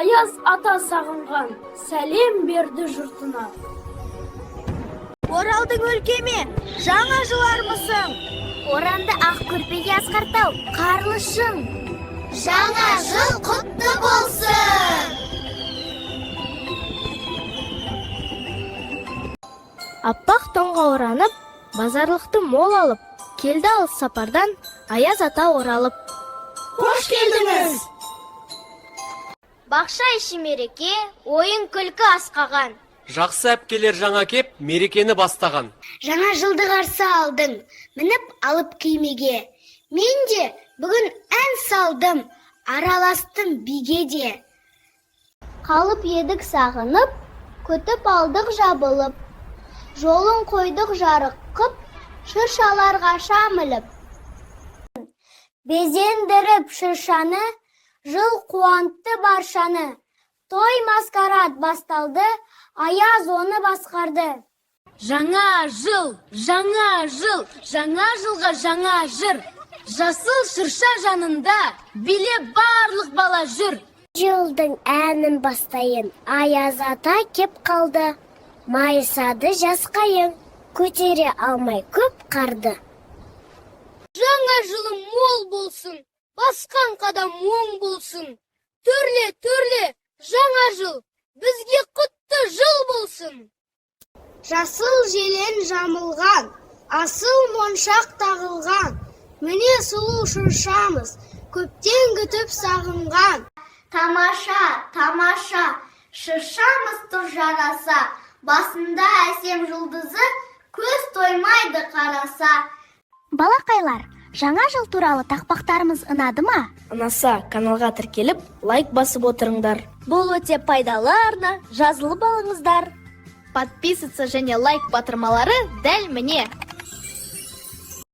Аяз ата сағынған, сәлем берді жұртына. Оралдың өлкеме, жаңа жылармысың? Оранды ақ көрпеге асқартау, қарлышың. Жаңа жыл құтты болсын! Аппақ тонға оранып, базарлықты мол алып, келді алыс сапардан Аяз ата оралып. Қош келдіңіз! Бақша іші мереке, ойын күлкі асқаған. Жақсы әпкелер жаңа кеп, мерекені бастаған. Жаңа жылды қарсы алдың, мініп алып күймеге. Мен де бүгін ән салдым, араластым биге де. Қалып едік сағынып, күтіп алдық жабылып. Жолын қойдық жарық қып, шыршаларға шамылып. Безендіріп шыршаны, жыл қуантты баршаны. Той маскарад басталды, Аяз оны басқарды. Жаңа жыл, жаңа жылға жаңа жыр. Жасыл шырша жанында, биле барлық бала жүр. Жылдың әнін бастайын, Аяз ата кеп қалды. Майысады жасқайын, көтере алмай көп қарды. Жаңа жылым мол болсын, басқан қадам оң болсын. Түрле, жаңа жыл, бізге құтты жыл болсын. Жасыл желен жамылған, асыл моншақ тағылған. Міне сұлу шыршамыз, көптен күтіп сағынған. Тамаша, шыршамыз тұр жараса. Басында әсем жұлдызы, көз тоймайды қараса. Балақайлар, жаңа жыл туралы тақпақтарымыз ұнады ма? Ұнаса, каналға тіркеліп, лайк басып отырыңдар. Бұл өте пайдалы арна, жазылып алыңыздар. Подписываться және лайк батырмалары дәл міне.